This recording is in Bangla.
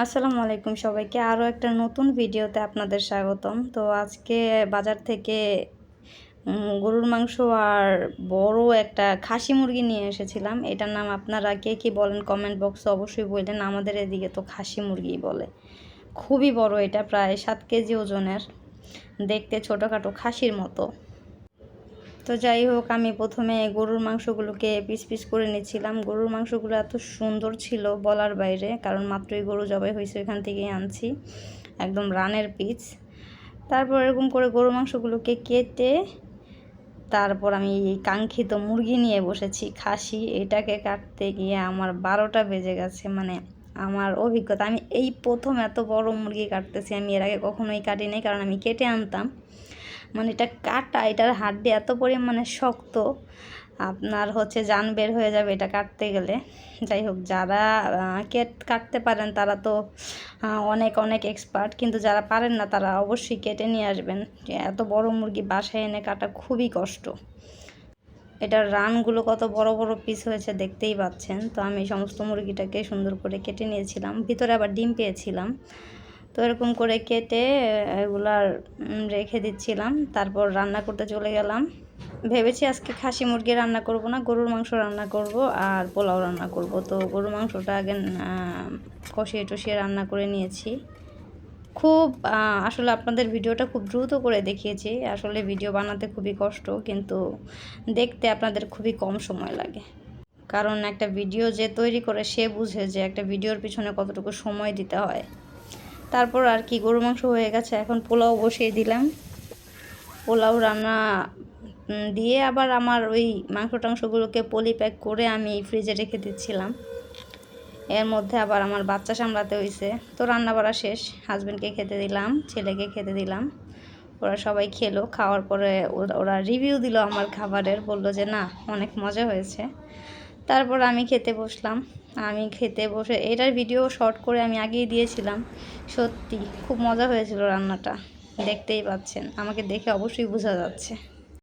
আসসালামু আলাইকুম সবাইকে আরও একটা নতুন ভিডিওতে আপনাদের স্বাগতম। তো আজকে বাজার থেকে গরুর মাংস আর বড় একটা খাসি মুরগি নিয়ে এসেছিলাম। এটার নাম আপনারা কে কী বলেন কমেন্ট বক্সে অবশ্যই বললেন। আমাদের এদিকে তো খাসি মুরগি বলে। খুবই বড়, এটা প্রায় 7 কেজি ওজনের, দেখতে ছোটোখাটো খাসির মতো। তো যাই হোক, আমি প্রথমে গরুর মাংসগুলোকে পিস পিস করে নিচ্ছিলাম। গরুর মাংসগুলো এত সুন্দর ছিল বলার বাইরে, কারণ মাত্রই গরু জবাই হয়েছে, এখান থেকেই আনছি, একদম রানের পিস। তারপর এরকম করে গরুর মাংসগুলোকে কেটে তারপর আমি এই কাঙ্ক্ষিত মুরগি নিয়ে বসেছি, খাসি। এটাকে কাটতে গিয়ে আমার 12টা বেজে গেছে। মানে আমার অভিজ্ঞতা, আমি এই প্রথম এত বড় মুরগি কাটতেছি। আমি এর আগে কখনোই কাটিনি, কারণ আমি কেটে আনতাম। মানে এটা কাটা, এটার হাড্ডি এত পরিমাণে শক্ত, আপনার জান বের হয়ে যাবে এটা কাটতে গেলে। যাই হোক, যারা কাটতে পারেন তারা তো অনেক অনেক এক্সপার্ট, কিন্তু যারা পারেন না তারা অবশ্যই কেটে নিয়ে আসবেন। এত বড় মুরগি বাসায় এনে কাটা খুবই কষ্ট। এটার রানগুলো কত বড় বড় পিস হয়েছে দেখতেই পাচ্ছেন। তো আমি সমস্ত মুরগিটাকে সুন্দর করে কেটে নিয়েছিলাম, ভিতরে আবার ডিম পেয়েছিলাম। তো এরকম করে কেটে এগুলার রেখে দিচ্ছিলাম। তারপর রান্না করতে চলে গেলাম। ভেবেছি আজকে খাসি মুরগি রান্না করব না, গরুর মাংস রান্না করব আর পোলাও রান্না করব। তো গরুর মাংসটা আগে কষিয়ে টষিয়ে রান্না করে নিয়েছি। খুব আসলে আপনাদের ভিডিওটা খুব দ্রুত করে দেখিয়েছি। আসলে ভিডিও বানাতে খুবই কষ্ট, কিন্তু দেখতে আপনাদের খুবই কম সময় লাগে। কারণ একটা ভিডিও যে তৈরি করে সে বুঝে যে একটা ভিডিওর পিছনে কতটুকু সময় দিতে হয়। তারপর আর কি, গরু মাংস হয়ে গেছে, এখন পোলাও বসিয়ে দিলাম। পোলাও রান্না দিয়ে আবার আমার ওই মাংস টাংসগুলোকে পলি প্যাক করে আমি ফ্রিজে রেখে দিচ্ছিলাম। এর মধ্যে আবার আমার বাচ্চা সামলাতে হয়েছে। তো রান্না বাড়া শেষ, হাজব্যান্ডকে খেতে দিলাম, ছেলেকে খেতে দিলাম। ওরা সবাই খেলো। খাওয়ার পরে ওরা রিভিউ দিল আমার খাবারের, বলল যে না, অনেক মজা হয়েছে। তারপর আমি খেতে বসলাম। আমি খেতে বসে এটার ভিডিও শর্ট করে আমি আগেই দিয়েছিলাম। সত্যি খুব মজা হয়েছিল রান্নাটা, দেখতেই পাচ্ছেন, আমাকে দেখে অবশ্যই বোঝা যাচ্ছে।